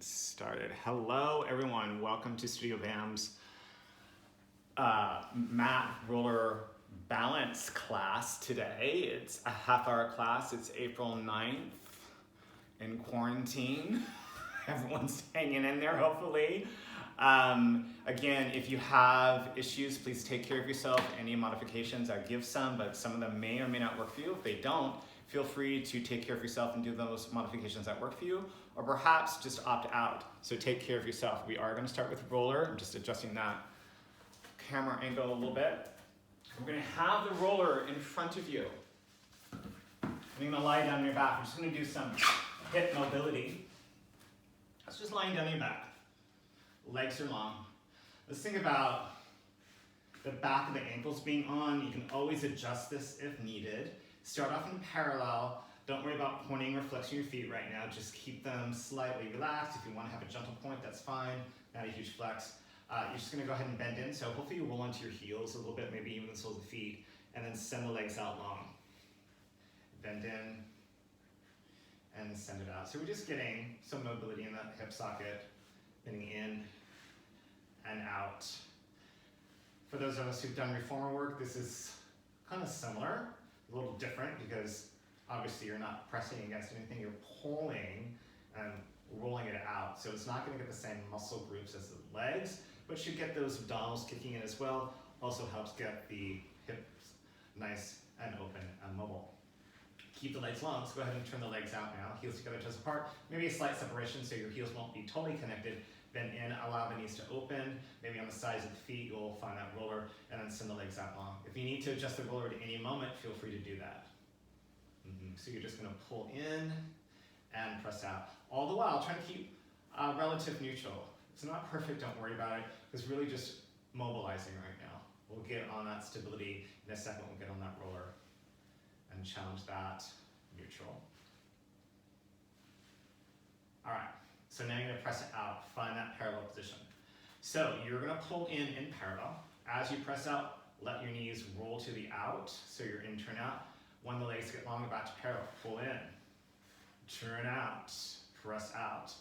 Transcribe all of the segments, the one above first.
Started. Hello everyone, welcome to Studio BAM's mat roller balance class today. It's a half-hour class. It's April 9th in quarantine. Everyone's hanging in there, hopefully. Again, if you have issues, please take care of yourself. Any modifications, I give some, but some of them may or may not work for you. If they don't, feel free to take care of yourself and do those modifications that work for you, or perhaps just opt out. So take care of yourself. We are going to start with roller. I'm just adjusting that camera angle a little bit. We're going to have the roller in front of you. You're going to lie down on your back. We're just going to do some hip mobility. That's just lying down on your back. Legs are long. Let's think about the back of the ankles being on. You can always adjust this if needed. Start off in parallel. Don't worry about pointing or flexing your feet right now. Just keep them slightly relaxed. If you want to have a gentle point, that's fine. Not a huge flex. You're just going to go ahead and bend in. So hopefully you roll onto your heels a little bit, maybe even the soles of the feet, and then send the legs out long. Bend in and send it out. So we're just getting some mobility in that hip socket, bending in and out. For those of us who've done reformer work, this is kind of similar, a little different because obviously you're not pressing against anything, you're pulling and rolling it out. So it's not going to get the same muscle groups as the legs, but should get those abdominals kicking in as well. Also helps get the hips nice and open and mobile. Keep the legs long, so go ahead and turn the legs out now. Heels together, toes apart. Maybe a slight separation so your heels won't be totally connected. Bend in, allow the knees to open. Maybe on the sides of the feet, you'll find that roller, and then send the legs out long. If you need to adjust the roller at any moment, feel free to do that. So you're just going to pull in and press out. All the while, trying to keep relative neutral. It's not perfect, don't worry about it. It's really just mobilizing right now. We'll get on that stability in a second. We'll get on that roller and challenge that neutral. All right, so now you're going to press it out. Find that parallel position. So you're going to pull in parallel. As you press out, let your knees roll to the out, so you're in, turn out. When the legs get longer, back to parallel. Pull in, turn out, press out.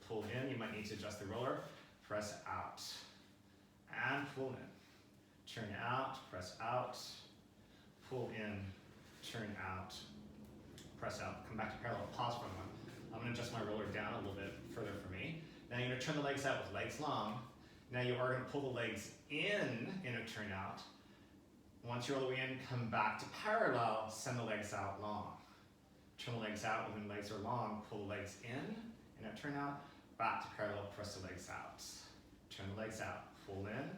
Pull in, you might need to adjust the roller. Press out, and pull in. Turn out, press out. Pull in, turn out, press out. Come back to parallel, pause for a moment. I'm going to adjust my roller down a little bit further for me. Now you're going to turn the legs out with legs long. Now you are going to pull the legs in a turn out. Once you're all the way in, come back to parallel, send the legs out long. Turn the legs out when the legs are long, pull the legs in a turn out, back to parallel, press the legs out. Turn the legs out, pull in,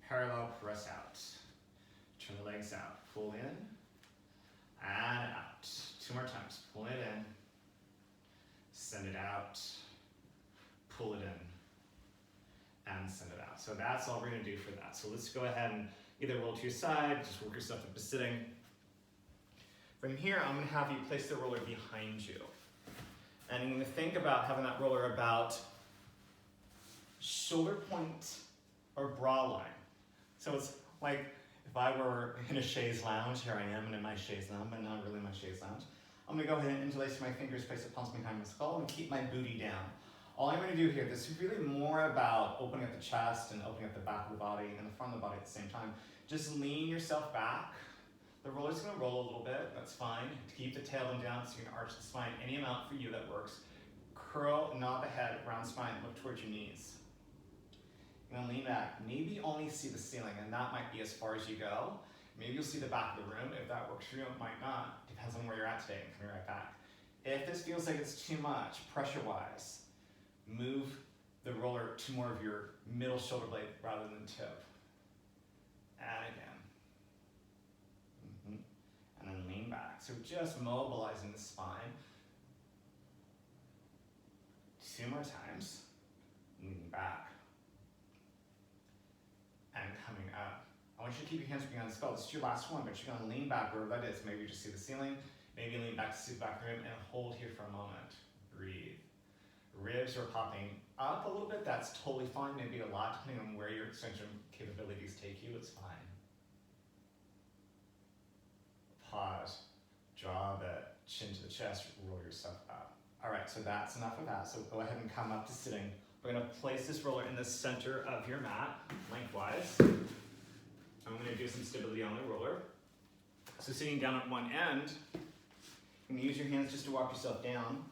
parallel, press out. Turn the legs out, pull in, and out. Two more times, pull it in, send it out, pull it in, and send it out. So that's all we're going to do for that. So let's go ahead and either roll to your side, just work yourself up to sitting. From here, I'm going to have you place the roller behind you. And you're going to think about having that roller about shoulder point or bra line. So it's like if I were in a chaise lounge, here I am, and in my chaise lounge, but not really my chaise lounge. I'm going to go ahead and interlace my fingers, place the palms behind my skull, and keep my booty down. All I'm going to do here, this is really more about opening up the chest and opening up the back of the body and the front of the body at the same time. Just lean yourself back. The roller's going to roll a little bit, that's fine. Keep the tailbone down so you can arch the spine any amount for you that works. Curl, nod the head, round spine, look towards your knees. You're going to lean back, maybe only see the ceiling, and that might be as far as you go. Maybe you'll see the back of the room. If that works for you, it might not. Depends on where you're at today, and coming right back. If this feels like it's too much, pressure-wise, move the roller to more of your middle shoulder blade rather than tip. And again. And then lean back. So just mobilizing the spine. Two more times. Leaning back. And coming up. I want you to keep your hands behind the skull. This is your last one, but you're going to lean back wherever that is. Maybe you just see the ceiling. Maybe lean back to see the back of the room and hold here for a moment. Breathe. Ribs are popping up a little bit. That's totally fine. Maybe a lot, depending on where your extension capabilities take you. It's fine. Pause. Draw the chin to the chest. Roll yourself up. All right, so that's enough of that. So go ahead and come up to sitting. We're gonna place this roller in the center of your mat, lengthwise. I'm gonna do some stability on the roller. So sitting down at one end, you can use your hands just to walk yourself down.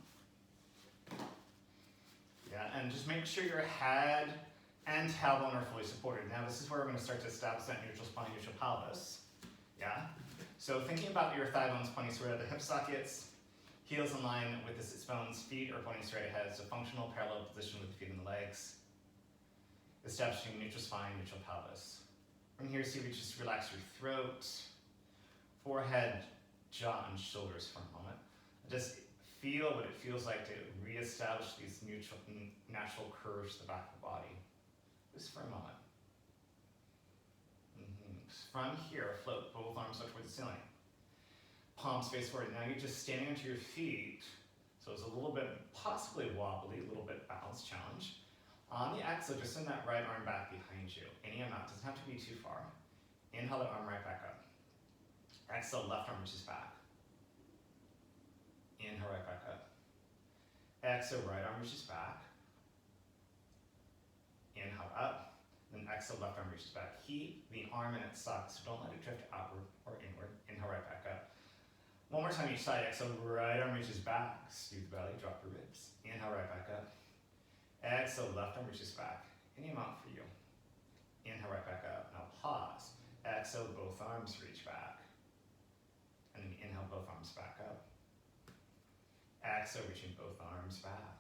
Yeah, and just make sure your head and tailbone are fully supported. Now this is where we're gonna start to establish that neutral spine, neutral pelvis. Yeah, so thinking about your thigh bones pointing straight at the hip sockets, heels in line with the sits bones, feet are pointing straight ahead. It's a functional parallel position with the feet and the legs. Establishing neutral spine, neutral pelvis. From here, see if you just relax your throat, forehead, jaw, and shoulders for a moment. Just feel what it feels like to reestablish these natural curves to the back of the body. Just for a moment. From here, float both arms up towards the ceiling. Palms face forward. Now you're just standing onto your feet. So it's a little bit, possibly wobbly, a little bit balance challenge. On the exhale, just send that right arm back behind you. Any amount, doesn't have to be too far. Inhale the arm right back up. Exhale, left arm reaches back. Inhale right back up. Exhale, right arm reaches back. Inhale up. Then exhale, left arm reaches back. Keep the arm in its socket, so don't let it drift outward or inward. Inhale right back up. One more time each side. Exhale, right arm reaches back. Scoop the belly, drop the ribs. Inhale right back up. Exhale, left arm reaches back. Any amount for you. Inhale right back up. Now pause. Exhale, both arms reach back. And then inhale, both arms back up. Exhale, reaching both arms back.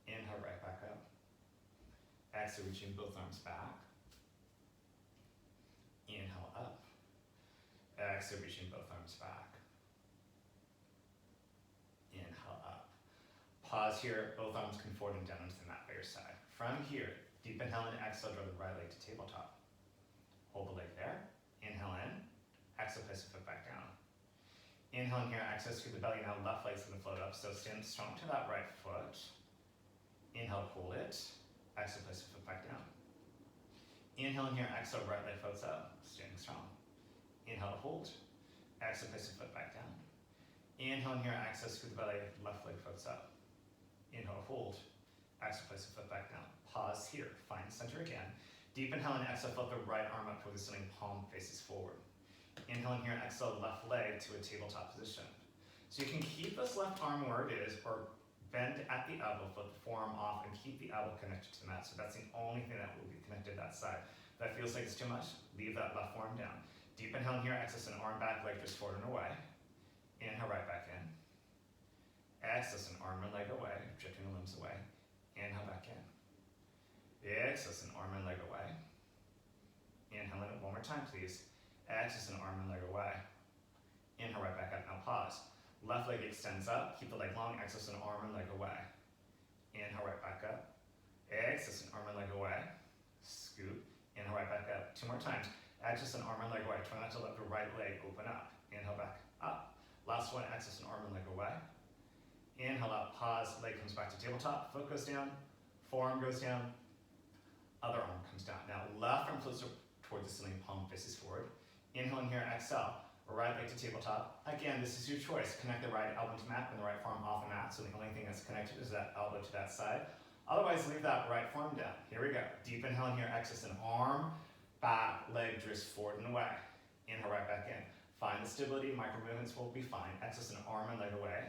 Inhale right back up. Exhale, reaching both arms back. Inhale up. Exhale, reaching both arms back. Inhale up. Pause here, both arms come forward and down into the mat by your side. From here, deep inhale and exhale, draw the right leg to tabletop. Hold the leg there. Inhale in. Exhale, place the foot back down. Inhale in here, exhale through the belly. Now left leg's gonna float up, so stand strong to that right foot. Inhale, hold it. Exhale, place the foot back down. Inhale in here, exhale, right leg floats up, standing strong. Inhale, hold. Exhale, place the foot back down. Inhale in here, exhale through the belly, left leg floats up. Inhale, hold. Exhale, place the foot back down. Pause here, find center again. Deep inhale and exhale, float the right arm up toward the ceiling, palm faces forward. Inhale in here, exhale, left leg to a tabletop position. So you can keep this left arm where it is, or bend at the elbow, flip the forearm off, and keep the elbow connected to the mat. So that's the only thing that will be connected that side. If that feels like it's too much, leave that left forearm down. Deep inhale in here, exhale, send arm back, leg just forward and away. Inhale right back in. Exhale, send arm and leg away, drifting the limbs away. Inhale back in. Exhale, send arm and leg away. Inhale in one more time, please. Exhale, send arm and leg away. Inhale right back up. Now pause. Left leg extends up. Keep the leg long. Exhale, send arm and leg away. Inhale right back up. Exhale, send arm and leg away. Scoop. Inhale right back up. Two more times. Exhale, send arm and leg away. Try not to let the right leg open up. Inhale back up. Last one. Exhale, send arm and leg away. Inhale up. Pause. Leg comes back to tabletop. Foot goes down. Forearm goes down. Other arm comes down. Now left arm closer towards the ceiling. Palm faces forward. Inhale in here. Exhale. Right leg to tabletop. Again, this is your choice. Connect the right elbow to mat and the right forearm off the mat. So the only thing that's connected is that elbow to that side. Otherwise, leave that right forearm down. Here we go. Deep inhale in here. Exhale, an arm, back, leg drifts forward and away. Inhale right back in. Find the stability. Micro movements will be fine. Exhale, an arm and leg away.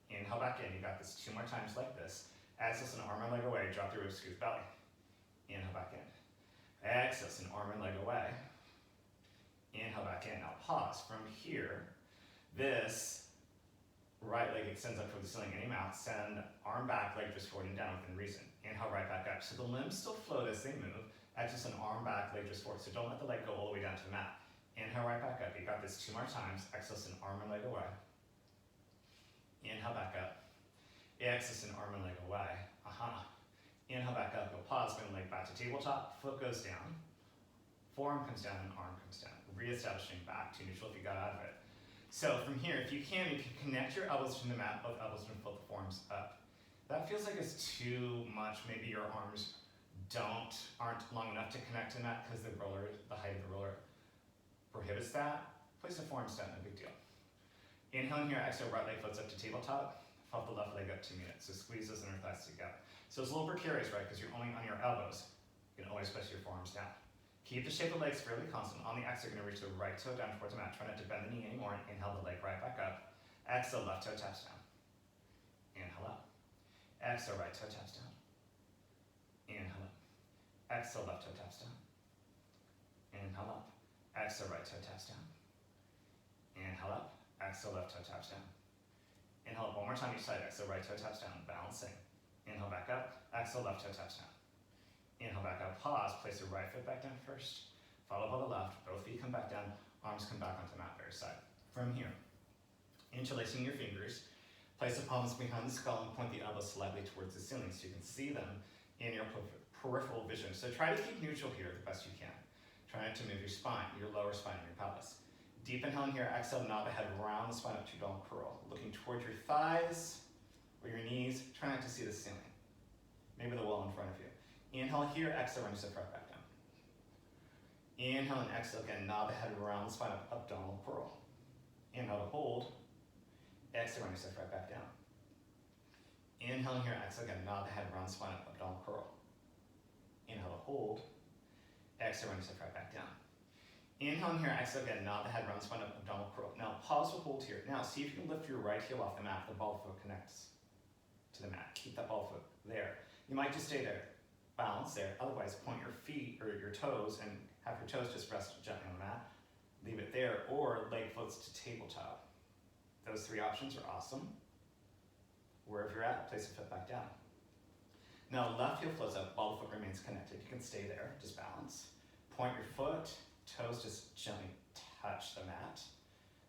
Inhale back in. You got this 2 more times like this. Exhale, an arm and leg away. Drop the ribs, scoop belly. Inhale back in. Exhale, an arm and leg away. Inhale back in. Now pause. From here, this right leg extends up toward the ceiling. Any mouth. Send arm back, leg just forward and down within reason. Inhale right back up. So the limbs still float as they move. Exhale, send arm back, leg just forward. So don't let the leg go all the way down to the mat. Inhale right back up. You got this 2 more times. Exhale, send arm and leg away. Inhale back up. Exhale, send arm and leg away. Inhale back up. Go pause. Bring the leg back to tabletop. Foot goes down. Forearm comes down and arm comes down. Reestablishing back to neutral if you got out of it. So from here, if you can connect your elbows to the mat, both elbows and float the forearms up. That feels like it's too much. Maybe your arms aren't long enough to connect to the mat because the height of the roller prohibits that. Place the forearms down, no big deal. Inhaling here, exhale, right leg floats up to tabletop. Flop the left leg up to meet it. So squeeze those inner thighs together. So it's a little precarious, right? Because you're only on your elbows. You can always press your forearms down. Keep the shape of the legs fairly constant. On the exhale, you're going to reach the right toe down towards the mat. Try not to bend the knee anymore. Inhale the leg right back up. Exhale, left toe taps down. Inhale up. Exhale, right toe taps down. Inhale up. Exhale, left toe taps down. Inhale up. Exhale, right toe taps down. Inhale up. Exhale, left toe taps down. Inhale up one more time each side. Exhale, right toe taps down. Balancing. Inhale back up. Exhale, left toe taps down. Inhale back up. Pause. Place your right foot back down first. Followed by the left. Both feet come back down. Arms come back onto the mat, very side. From here, interlacing your fingers, place the palms behind the skull and point the elbows slightly towards the ceiling so you can see them in your peripheral vision. So try to keep neutral here the best you can. Try not to move your spine, your lower spine, and your pelvis. Deep inhale here, exhale, nod the head around the spine up to downward curl. Looking towards your thighs or your knees, try not to see the ceiling. Maybe the wall in front of you. Inhale here, exhale, run yourself right back down. Inhale and exhale again, nod the head around the spine up downward curl. Inhale to hold, exhale, run yourself right back down. Inhale here, exhale again, nod the head around the spine up downward curl. Inhale to hold, exhale, run yourself right back down. Inhale here, exhale again, nod the head, round spine up, abdominal curl. Now pause or hold here. Now see if you can lift your right heel off the mat. The ball foot connects to the mat. Keep that ball foot there. You might just stay there, balance there. Otherwise, point your feet or your toes and have your toes just rest gently on the mat. Leave it there, or leg floats to tabletop. Those three options are awesome. Wherever you're at, place the foot back down. Now left heel floats up, ball foot remains connected. You can stay there, just balance. Point your foot, toes just gently touch the mat.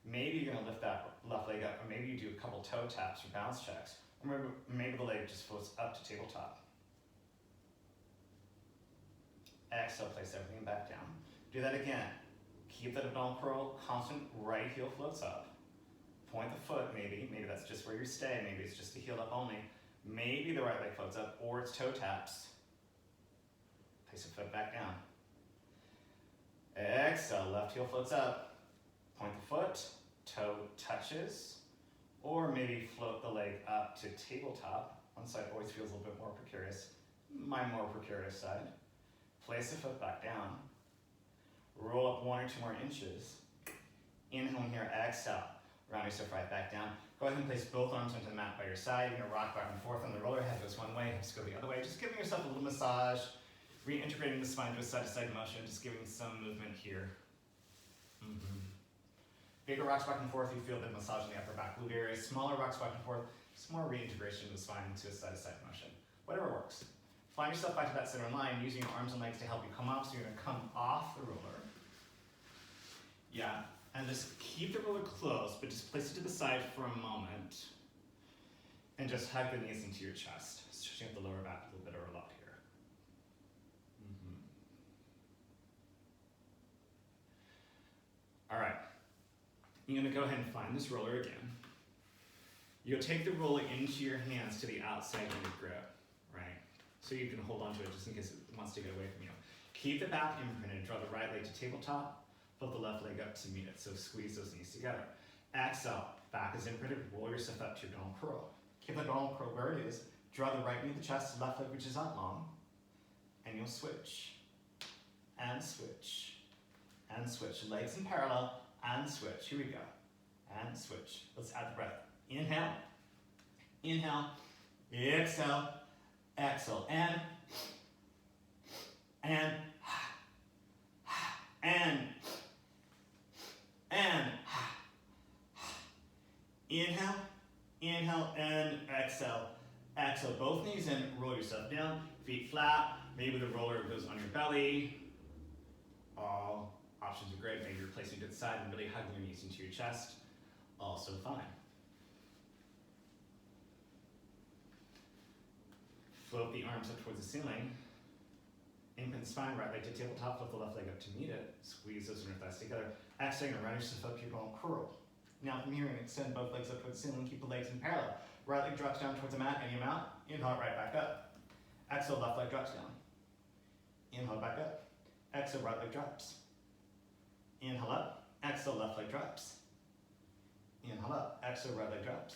Maybe you're gonna lift that left leg up, or maybe you do a couple toe taps or bounce checks, or maybe the leg just floats up to tabletop. Exhale, place everything back down. Do that again. Keep that abdominal curl constant, right heel floats up. Point the foot, maybe that's just where you stay, maybe it's just the heel up only. Maybe the right leg floats up, or it's toe taps. Place the foot back down. Exhale, left heel floats up. Point the foot, toe touches, or maybe float the leg up to tabletop. One side always feels a little bit more precarious. My more precarious side. Place the foot back down. Roll up 1 or 2 more inches. Inhale here, exhale. Round yourself right back down. Go ahead and place both arms onto the mat by your side. You're gonna rock back and forth on the roller. Head goes one way, hips go the other way. Just giving yourself a little massage. Reintegrating the spine to a side-to-side motion, just giving some movement here. Bigger rocks back and forth, you feel the massage in the upper back glute area. Smaller rocks back and forth, just more reintegration of the spine into a side-to-side motion. Whatever works. Find yourself back to that center line, using your arms and legs to help you come up. So you're gonna come off the roller. Yeah, and just keep the roller close, but just place it to the side for a moment. And just hug the knees into your chest, stretching up the lower back a little bit or a lot here. All right, you're gonna go ahead and find this roller again. You'll take the roller into your hands to the outside of your grip, right? So you can hold onto it just in case it wants to get away from you. Keep the back imprinted, draw the right leg to tabletop, flip the left leg up to meet it, so squeeze those knees together. Exhale, back is imprinted, roll yourself up to your abdominal curl. Keep the abdominal curl where it is, draw the right knee to the chest, left leg reaches out long, and you'll switch, and switch. And switch, legs in parallel, and switch. Here we go, and switch. Let's add the breath. Inhale, inhale, exhale, exhale, and, inhale, inhale, and exhale. Exhale, both knees in, roll yourself down, feet flat. Maybe the roller goes on your belly. All options are great. Maybe you're placing it to the side and really hugging your knees into your chest. Also fine. Float the arms up towards the ceiling. Imprint the spine, right leg to tabletop, flip the left leg up to meet it. Squeeze those inner thighs together. Exhale, and round yourself up to your bone curl. Now from here, extend both legs up towards the ceiling, keep the legs in parallel. Right leg drops down towards the mat, any amount. Inhale, right back up. Exhale, left leg drops down. Inhale, back up. Exhale, right leg drops. Inhale up. Exhale, left leg drops. Inhale up, exhale, right leg drops.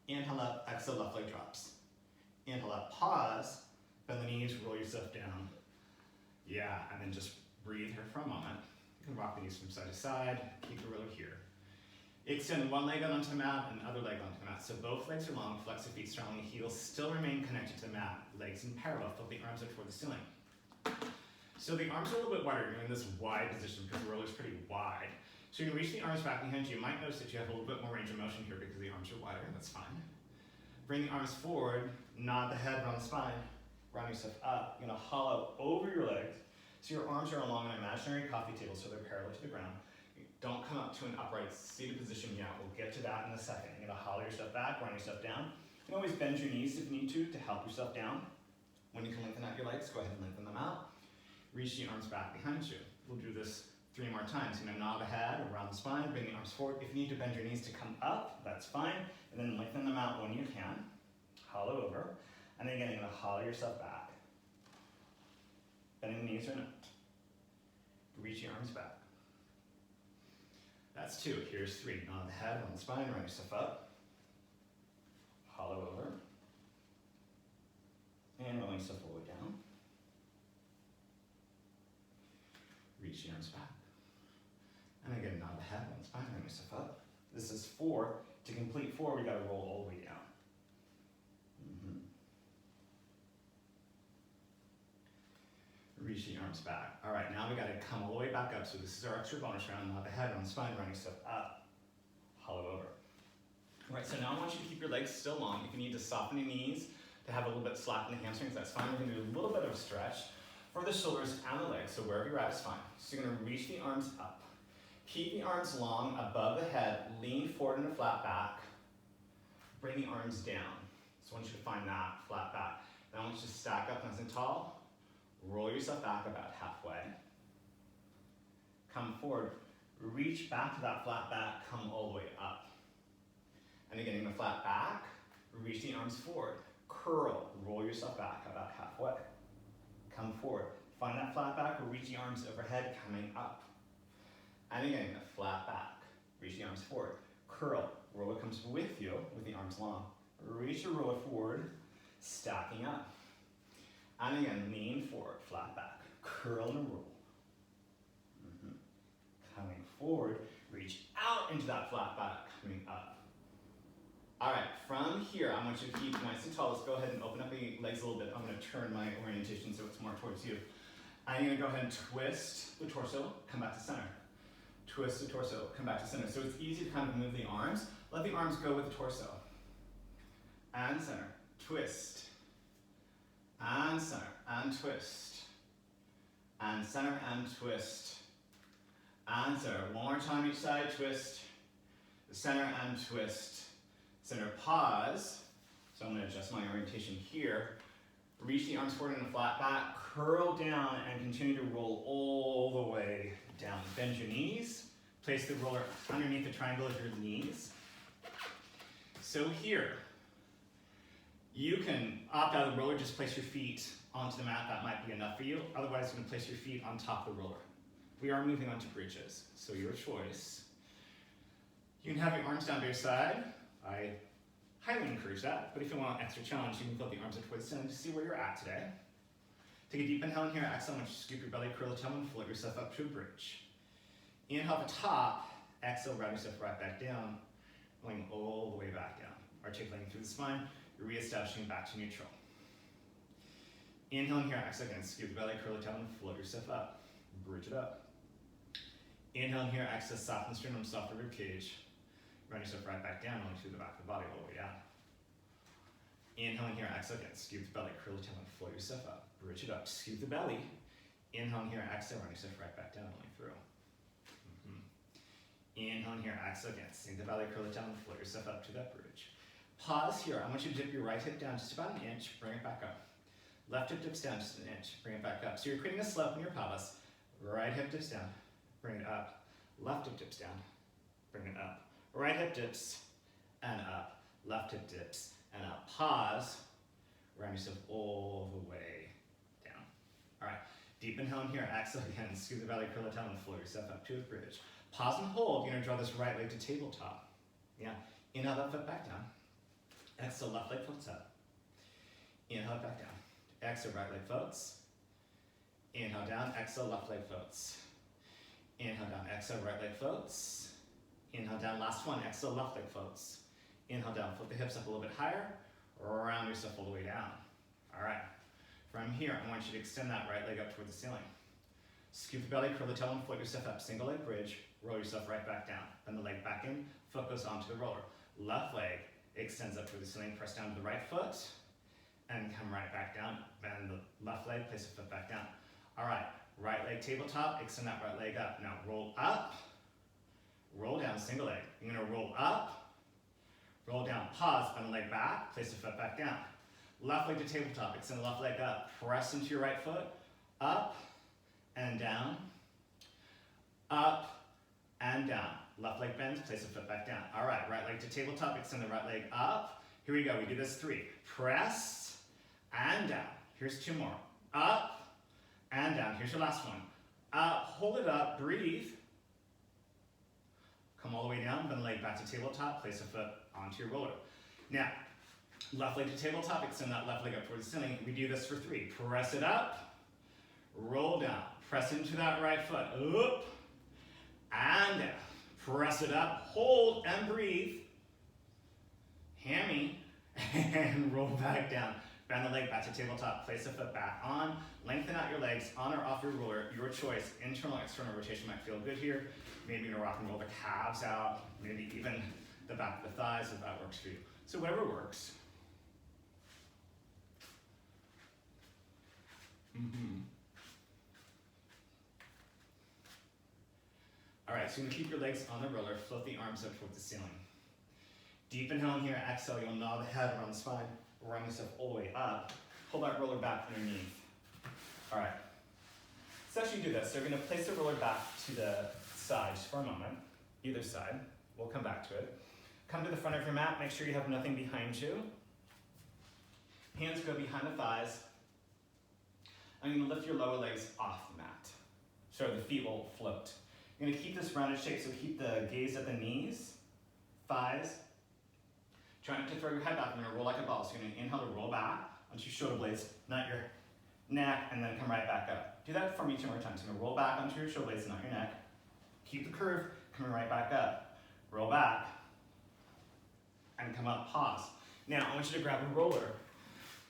Inhale up, exhale, left leg drops. Inhale up, pause, bend the knees, roll yourself down. Yeah, and then just breathe here for a moment. You can rock the knees from side to side, keep the roller here. Extend one leg out onto the mat and other leg onto the mat. So both legs are long, flex the feet strongly, heels still remain connected to the mat. Legs in parallel, flip the arms up toward the ceiling. So the arms are a little bit wider. You're in this wide position because the roller is pretty wide. So you can reach the arms back behind you. You might notice that you have a little bit more range of motion here because the arms are wider, that's fine. Bring the arms forward, nod the head, round the spine, round yourself up. You're gonna hollow over your legs. So your arms are along an imaginary coffee table so they're parallel to the ground. Don't come up to an upright seated position yet. We'll get to that in a second. You're gonna hollow yourself back, round yourself down. You can always bend your knees if you need to help yourself down. When you can lengthen out your legs, go ahead and lengthen them out. Reach the arms back behind you. We'll do this 3 more times. You're gonna nod the head around the spine, bring the arms forward. If you need to bend your knees to come up, that's fine. And then lengthen them out when you can. Hollow over. And then again, you're gonna hollow yourself back. Bending the knees or not. Reach your arms back. That's 2. Here's 3. Nod the head on the spine, round yourself up. Hollow over. And rolling yourself forward down. Reach the arms back. And again, nod the head on the spine, round yourself up. This is 4. To complete 4, we gotta roll all the way down. Reach the arms back. All right, now we gotta come all the way back up. So this is our extra bonus round. Nod the head on the spine, round yourself up. Hollow over. All right, so now I want you to keep your legs still long. If you need to soften your knees to have a little bit slack in the hamstrings, that's fine. We're gonna do a little bit of a stretch for the shoulders and the legs, so wherever you're at is fine. So you're gonna reach the arms up. Keep the arms long above the head, lean forward in a flat back. Bring the arms down. So I want you to find that flat back. Then I want you to stack up nice and tall. Roll yourself back about halfway. Come forward, reach back to that flat back, come all the way up. And again, in the flat back, reach the arms forward. Curl, roll yourself back about halfway. Come forward, find that flat back, or reach the arms overhead, coming up. And again, a flat back, reach the arms forward. Curl, roller comes with you, with the arms long. Reach your roller forward, stacking up. And again, lean forward, flat back, curl and roll. Coming forward, reach out into that flat back, coming up. All right, from here, I want you to keep nice and tall. Let's go ahead and open up the legs a little bit. I'm gonna turn my orientation so it's more towards you. I'm gonna go ahead and twist the torso, come back to center. Twist the torso, come back to center. So it's easy to kind of move the arms. Let the arms go with the torso. And center, twist. And center, and twist. And center, and twist. And center. One more time each side, twist. Center and twist. Center, pause. So I'm going to adjust my orientation here. Reach the arms forward in a flat back, curl down, and continue to roll all the way down. Bend your knees. Place the roller underneath the triangle of your knees. So here, you can opt out of the roller, just place your feet onto the mat. That might be enough for you. Otherwise, you're going to place your feet on top of the roller. We are moving on to bridges, so your choice. You can have your arms down to your side. I highly encourage that, but if you want an extra challenge, you can put the arms up towards the center to see where you're at today. Take a deep inhale in here, exhale, and scoop your belly, curl the tongue, and float yourself up to a bridge. Inhale at the top, exhale, round yourself right back down, going all the way back down. Articulating through the spine, you're reestablishing back to neutral. Inhale in here, exhale again, scoop the belly, curl the tongue, and float yourself up. Bridge it up. Inhale in here, exhale, soften the sternum, soft the rib cage. Round yourself right back down, only through the back of the body, all the way down. Inhale in here, exhale again, scoop the belly, curl the tongue, and float yourself up. Bridge it up, scoop the belly. Inhale in here, exhale, round yourself right back down, only through. Inhale in here, exhale again, sink the belly, curl the tongue, and float yourself up to that bridge. Pause here, I want you to dip your right hip down just about an inch, bring it back up. Left hip dips down just an inch, bring it back up. So you're creating a slope in your pelvis. Right hip dips down, bring it up. Left hip dips down, bring it up. Right hip dips and up. Left hip dips and up. Pause, round yourself all the way down. All right, deep inhale in here, exhale again, scoop the belly, curl the tongue, and float yourself up to a bridge. Pause and hold. You're gonna draw this right leg to tabletop. Yeah. Inhale that foot back down. Exhale, left leg floats up. Inhale it back down. Exhale, right leg floats. Inhale down, exhale, left leg floats. Inhale down, exhale, right leg floats. Inhale down, last one, exhale, left leg floats. Inhale down, flip the hips up a little bit higher. Round yourself all the way down. All right. From here, I want you to extend that right leg up toward the ceiling. Scoop the belly, curl the tailbone, float yourself up. Single leg bridge, roll yourself right back down. Bend the leg back in, foot goes onto the roller. Left leg extends up toward the ceiling, press down to the right foot, and come right back down. Bend the left leg, place the foot back down. All right, right leg tabletop, extend that right leg up. Now roll up, roll down, single leg. You're gonna roll up, roll down, pause, bend the leg back, place the foot back down. Left leg to tabletop, extend the left leg up, press into your right foot, up and down, up and down. Left leg bends, place the foot back down. All right, right leg to tabletop, extend the right leg up. Here we go, we do this 3. Press and down. Here's 2 more. Up and down. Here's your last one. Up, hold it up, breathe. Come all the way down, bend the leg back to tabletop, place a foot onto your roller. Now, left leg to tabletop, extend that left leg up towards the ceiling. We do this for 3. Press it up, roll down. Press into that right foot, up and down. Press it up, hold and breathe. Hammy, and roll back down. Bend the leg back to tabletop, place the foot back on, lengthen out your legs on or off your roller, your choice. Internal, external rotation might feel good here. Maybe you're gonna rock and roll the calves out, maybe even the back of the thighs if that works for you. So whatever works. All right, so you're gonna keep your legs on the roller, float the arms up toward the ceiling. Deep inhale in here, exhale, you'll nod the head around the spine, run yourself all the way up. Pull that roller back underneath. All right, so as you do this, so we're gonna place the roller back to the side just for a moment, either side. We'll come back to it. Come to the front of your mat, make sure you have nothing behind you. Hands go behind the thighs. I'm gonna lift your lower legs off the mat. So the feet will float. You're gonna keep this rounded shape, so keep the gaze at the knees, thighs. Try not to throw your head back, you're gonna roll like a ball. So you're gonna inhale to roll back onto your shoulder blades, not your neck, and then come right back up. Do that for me 2 more times. You're gonna roll back onto your shoulder blades, not your neck. Keep the curve, coming right back up. Roll back, and come up, pause. Now, I want you to grab a roller.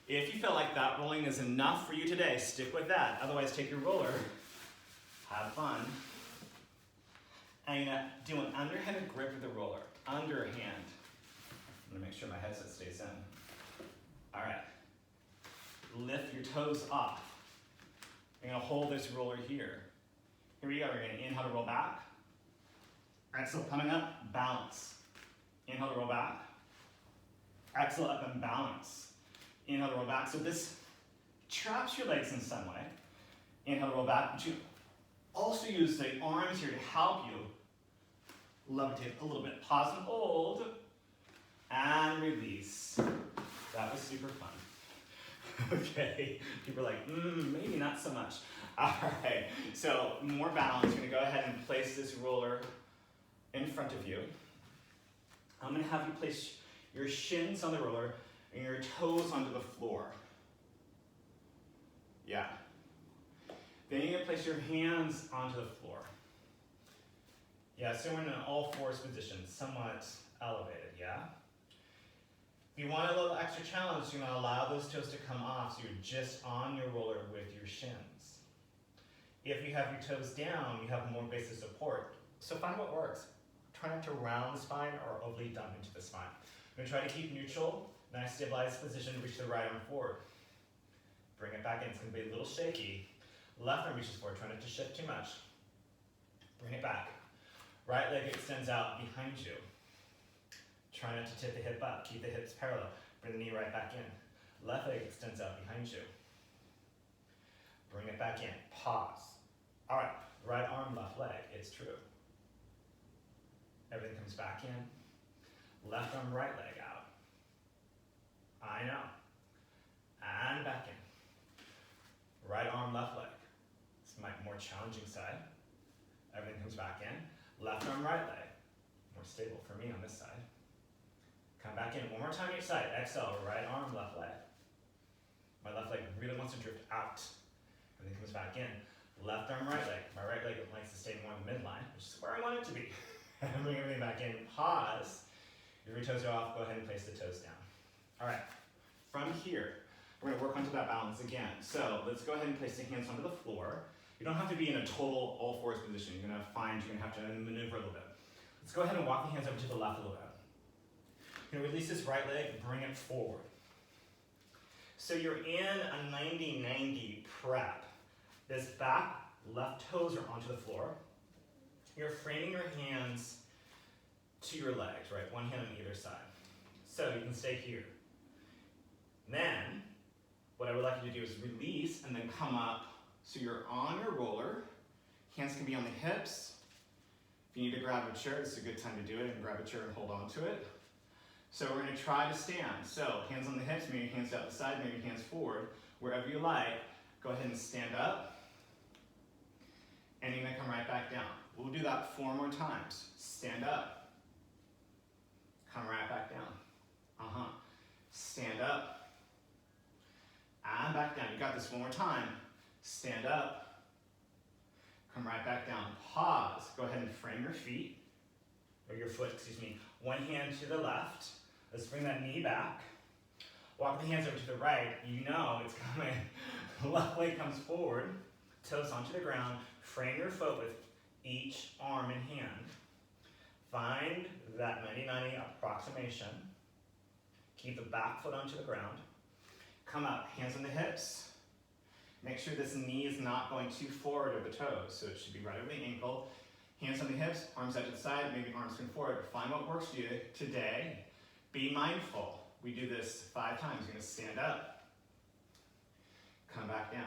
If you feel like that rolling is enough for you today, stick with that. Otherwise, take your roller, have fun. And you're gonna do an underhanded grip of the roller, underhand. I'm gonna make sure my headset stays in. All right, lift your toes off. You're gonna hold this roller here. Here we go, we're gonna inhale to roll back. Exhale, coming up, balance. Inhale to roll back. Exhale, up and balance. Inhale to roll back. So this traps your legs in some way. Inhale to roll back, but you also use the arms here to help you levitate a little bit. Pause and hold, and release. That was super fun. Okay, people are like, maybe not so much. All right, so more balance. You're gonna go ahead and place this roller in front of you. I'm gonna have you place your shins on the roller and your toes onto the floor. Yeah. Then you're gonna place your hands onto the floor. Yeah, so we're in an all fours position, somewhat elevated, yeah? If you want a little extra challenge, you're gonna allow those toes to come off so you're just on your roller with your shins. If you have your toes down, you have more base of support. So find what works. Try not to round the spine or overly dump into the spine. I'm gonna try to keep neutral, nice stabilized position, reach the right arm forward. Bring it back in, it's gonna be a little shaky. Left arm reaches forward, try not to shift too much. Bring it back. Right leg extends out behind you. Try not to tip the hip up, keep the hips parallel. Bring the knee right back in. Left leg extends out behind you. Bring it back in, pause. All right, right arm, left leg, it's true. Everything comes back in. Left arm, right leg out. I know. And back in. Right arm, left leg. This is my more challenging side. Everything comes back in. Left arm, right leg. More stable for me on this side. Come back in. One more time each side. Exhale, right arm, left leg. My left leg really wants to drift out. And then comes back in. Left arm, right leg. My right leg likes to stay more in the midline, which is where I want it to be. And bring everything back in. Pause. If your toes are off, go ahead and place the toes down. All right. From here, we're going to work onto that balance again. So let's go ahead and place the hands onto the floor. You don't have to be in a total all fours position. You're going to find you're going to have to maneuver a little bit. Let's go ahead and walk the hands over to the left a little bit. You're going to release this right leg and bring it forward. So you're in a 90-90 prep. This back left toes are onto the floor. You're framing your hands to your legs, right? One hand on either side. So you can stay here. Then, what I would like you to do is release and then come up. So you're on your roller. Hands can be on the hips. If you need to grab a chair, this is a good time to do it, and grab a chair and hold on to it. So we're going to try to stand. So hands on the hips, maybe hands out the side, maybe hands forward. Wherever you like, go ahead and stand up. And you're going to come right back down. We'll do that 4 more times. Stand up. Come right back down. Stand up. And back down. You got this 1 more time. Stand up. Come right back down. Pause. Go ahead and frame your feet. Or your foot, excuse me. One hand to the left. Let's bring that knee back. Walk the hands over to the right. You know it's coming. Left leg comes forward. Toes onto the ground. Frame your foot with each arm and hand. Find that 90-90 approximation. Keep the back foot onto the ground. Come up, hands on the hips. Make sure this knee is not going too forward of the toes, so it should be right over the ankle. Hands on the hips, arms out to the side, maybe arms come forward. Find what works for you today. Be mindful. We do this 5 times. You're going to stand up. Come back down.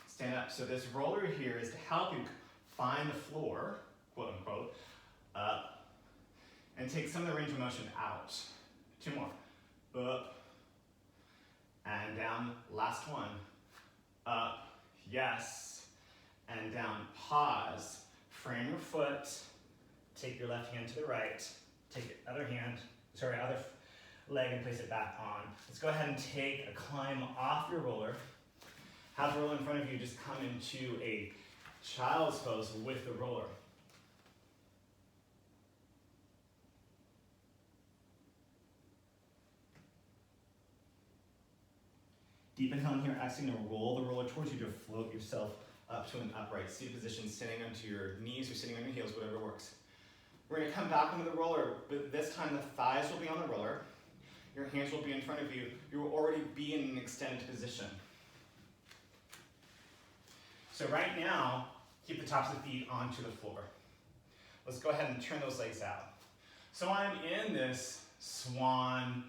Stand up. So this roller here is to help you find the floor, quote unquote, up, and take some of the range of motion out. 2 more. Up, and down. Last one. Up, yes, and down. Pause. Frame your foot. Take your left hand to the right. Take your other leg and place it back on. Let's go ahead and take a climb off your roller. Have the roller in front of you. Just come into a child's pose with the roller. Deep inhale in here, exhaling to roll the roller towards you to float yourself up to an upright seated position, sitting onto your knees or sitting on your heels, whatever works. We're going to come back onto the roller, but this time the thighs will be on the roller. Your hands will be in front of you. You will already be in an extended position. So right now, keep the tops of the feet onto the floor. Let's go ahead and turn those legs out. So I'm in this swan,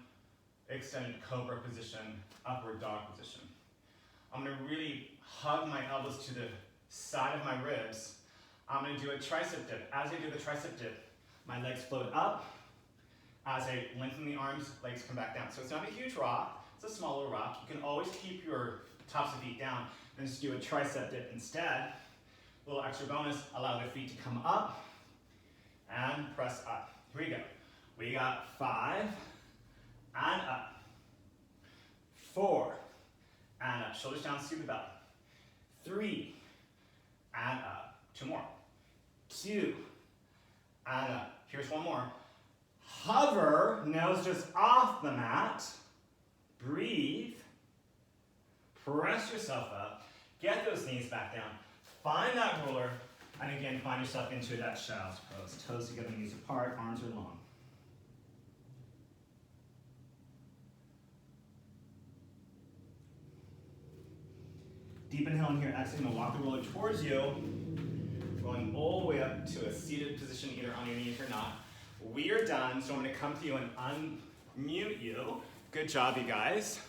extended cobra position, upward dog position. I'm going to really hug my elbows to the side of my ribs. I'm going to do a tricep dip. As I do the tricep dip, my legs float up. As I lengthen the arms, legs come back down. So it's not a huge rock, it's a smaller rock. You can always keep your tops of feet down and just do a tricep dip instead. A little extra bonus, allow the feet to come up and press up. Here we go. We got 5 and up. 4 and up. Shoulders down, scoop the belly. 3 and up. 2 more. 2 and up. Here's 1 more. Hover, nose just off the mat. Breathe. Press yourself up. Get those knees back down. Find that roller. And again, find yourself into that child's pose. Toes together, knees apart, arms are long. Deep inhale in here, exhaling to walk the roller towards you. Going all the way up to a seated position, either on your knees or not. We are done, so I'm going to come to you and unmute you. Good job, you guys.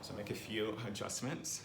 So make a few adjustments.